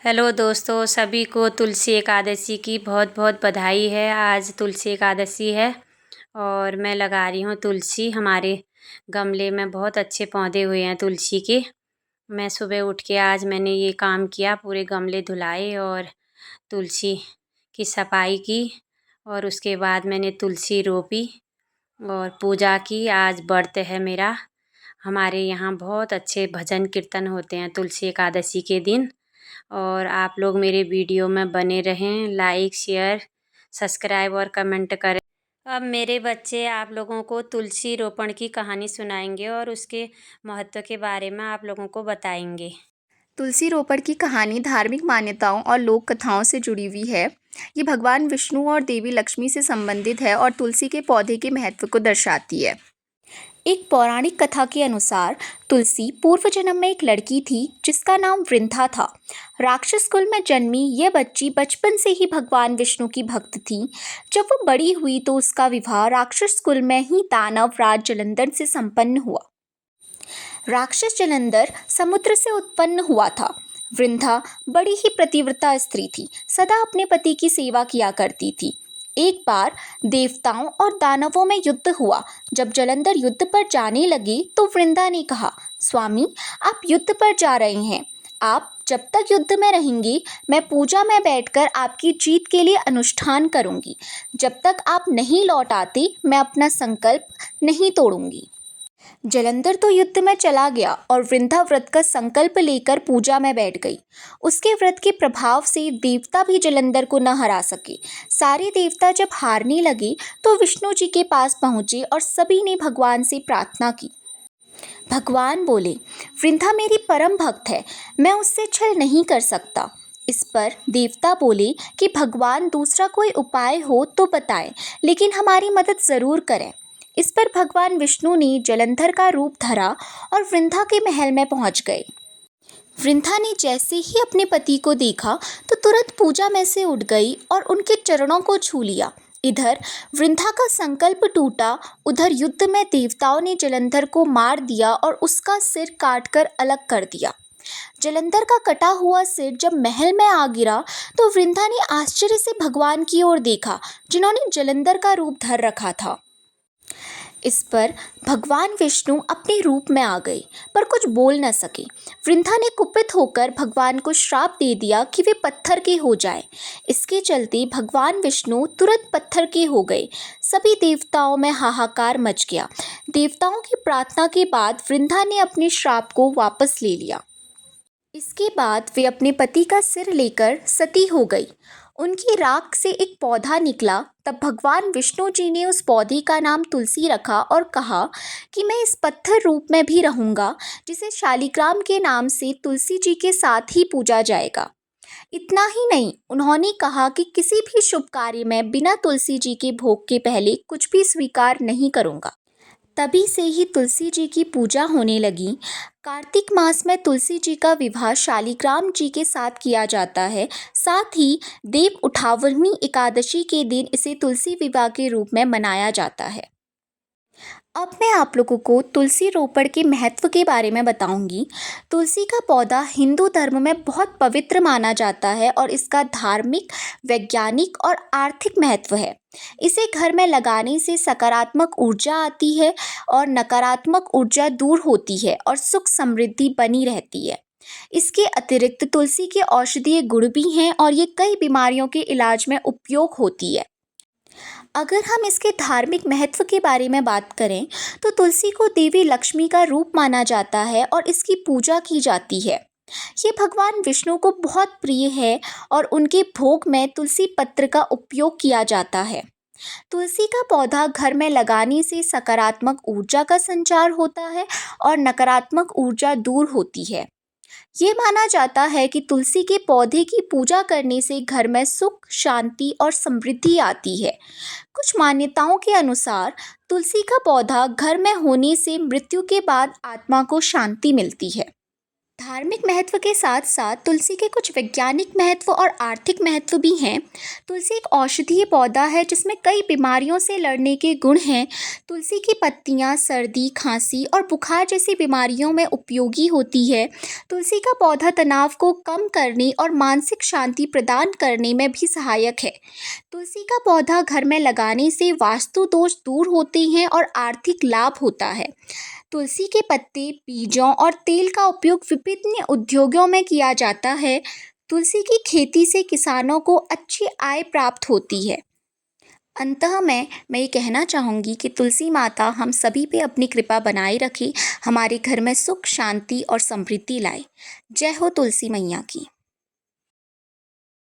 Hello दोस्तों, सभी को तुलसी एकादशी की बहुत बहुत बधाई है। आज तुलसी एकादशी है और मैं लगा रही हूँ तुलसी। हमारे गमले में बहुत अच्छे पौधे हुए हैं तुलसी के। मैं सुबह उठ के आज मैंने ये काम किया, पूरे गमले धुलाए और तुलसी की सफाई की और उसके बाद मैंने तुलसी रोपी और पूजा की। आज व्रत है मेरा। हमारे यहाँ बहुत अच्छे भजन कीर्तन होते हैं तुलसी एकादशी के दिन और आप लोग मेरे वीडियो में बने रहें। लाइक, शेयर, सब्सक्राइब और कमेंट करें। अब मेरे बच्चे आप लोगों को तुलसी रोपण की कहानी सुनाएंगे और उसके महत्व के बारे में आप लोगों को बताएंगे। तुलसी रोपण की कहानी धार्मिक मान्यताओं और लोक कथाओं से जुड़ी हुई है। ये भगवान विष्णु और देवी लक्ष्मी से संबंधित है और तुलसी के पौधे के महत्व को दर्शाती है। एक पौराणिक कथा के अनुसार तुलसी पूर्व जन्म में एक लड़की थी जिसका नाम वृंदा था। राक्षस कुल में जन्मी यह बच्ची बचपन से ही भगवान विष्णु की भक्त थी। जब वो बड़ी हुई तो उसका विवाह राक्षस कुल में ही दानव राज जलंधर से संपन्न हुआ। राक्षस जलंधर समुद्र से उत्पन्न हुआ था। वृंदा बड़ी ही पतिव्रता स्त्री थी, सदा अपने पति की सेवा किया करती थी। एक बार देवताओं और दानवों में युद्ध हुआ। जब जलंधर युद्ध पर जाने लगे तो वृंदा ने कहा, स्वामी, आप युद्ध पर जा रहे हैं। आप जब तक युद्ध में रहेंगे मैं पूजा में बैठकर आपकी जीत के लिए अनुष्ठान करूंगी। जब तक आप नहीं लौट आते मैं अपना संकल्प नहीं तोड़ूंगी। जलंधर तो युद्ध में चला गया और वृंदा व्रत का संकल्प लेकर पूजा में बैठ गई। उसके व्रत के प्रभाव से देवता भी जलंधर को न हरा सके। सारे देवता जब हारने लगे तो विष्णु जी के पास पहुंचे और सभी ने भगवान से प्रार्थना की। भगवान बोले, वृंदा मेरी परम भक्त है, मैं उससे छल नहीं कर सकता। इस पर देवता बोले कि भगवान दूसरा कोई उपाय हो तो बताएं, लेकिन हमारी मदद जरूर करें। इस पर भगवान विष्णु ने जलंधर का रूप धरा और वृंदा के महल में पहुंच गए। वृंदा ने जैसे ही अपने पति को देखा तो तुरंत पूजा में से उठ गई और उनके चरणों को छू लिया। इधर वृंदा का संकल्प टूटा, उधर युद्ध में देवताओं ने जलंधर को मार दिया और उसका सिर काटकर अलग कर दिया। जलंधर का कटा हुआ सिर जब महल में आ गिरा तो वृंदा ने आश्चर्य से भगवान की ओर देखा, जिन्होंने जलंधर का रूप धर रखा था। इस पर भगवान विष्णु अपने रूप में आ गए पर कुछ बोल न सके। वृंदा ने कुपित होकर भगवान को श्राप दे दिया कि वे पत्थर के हो जाएं। इसके चलते भगवान विष्णु तुरंत पत्थर के हो गए। सभी देवताओं में हाहाकार मच गया। देवताओं की प्रार्थना के बाद वृंदा ने अपने श्राप को वापस ले लिया। इसके बाद वे अपने पति का सिर लेकर सती हो गई। उनकी राख से एक पौधा निकला। तब भगवान विष्णु जी ने उस पौधे का नाम तुलसी रखा और कहा कि मैं इस पत्थर रूप में भी रहूंगा, जिसे शालिग्राम के नाम से तुलसी जी के साथ ही पूजा जाएगा। इतना ही नहीं, उन्होंने कहा कि किसी भी शुभ कार्य में बिना तुलसी जी के भोग के पहले कुछ भी स्वीकार नहीं करूंगा। तभी से ही तुलसी जी की पूजा होने लगी। कार्तिक मास में तुलसी जी का विवाह शालिग्राम जी के साथ किया जाता है। साथ ही देव उठावनी एकादशी के दिन इसे तुलसी विवाह के रूप में मनाया जाता है। अब मैं आप लोगों को तुलसी रोपण के महत्व के बारे में बताऊंगी। तुलसी का पौधा हिंदू धर्म में बहुत पवित्र माना जाता है और इसका धार्मिक, वैज्ञानिक और आर्थिक महत्व है। इसे घर में लगाने से सकारात्मक ऊर्जा आती है और नकारात्मक ऊर्जा दूर होती है और सुख समृद्धि बनी रहती है। इसके अतिरिक्त तुलसी के औषधीय गुण भी हैं और ये कई बीमारियों के इलाज में उपयोग होती है। अगर हम इसके धार्मिक महत्व के बारे में बात करें तो तुलसी को देवी लक्ष्मी का रूप माना जाता है और इसकी पूजा की जाती है। ये भगवान विष्णु को बहुत प्रिय है और उनके भोग में तुलसी पत्र का उपयोग किया जाता है। तुलसी का पौधा घर में लगाने से सकारात्मक ऊर्जा का संचार होता है और नकारात्मक ऊर्जा दूर होती है। ये माना जाता है कि तुलसी के पौधे की पूजा करने से घर में सुख, शांति और समृद्धि आती है। कुछ मान्यताओं के अनुसार तुलसी का पौधा घर में होने से मृत्यु के बाद आत्मा को शांति मिलती है। धार्मिक महत्व के साथ साथ तुलसी के कुछ वैज्ञानिक महत्व और आर्थिक महत्व भी हैं। तुलसी एक औषधीय पौधा है जिसमें कई बीमारियों से लड़ने के गुण हैं। तुलसी की पत्तियां सर्दी, खांसी और बुखार जैसी बीमारियों में उपयोगी होती है। तुलसी का पौधा तनाव को कम करने और मानसिक शांति प्रदान करने में भी सहायक है। तुलसी का पौधा घर में लगाने से वास्तु दोष दूर होते हैं और आर्थिक लाभ होता है। तुलसी के पत्ते, बीजों और तेल का उपयोग विभिन्न उद्योगों में किया जाता है। तुलसी की खेती से किसानों को अच्छी आय प्राप्त होती है। अंततः मैं ये कहना चाहूँगी कि तुलसी माता हम सभी पे अपनी कृपा बनाए रखे, हमारे घर में सुख, शांति और समृद्धि लाए। जय हो तुलसी मैया की।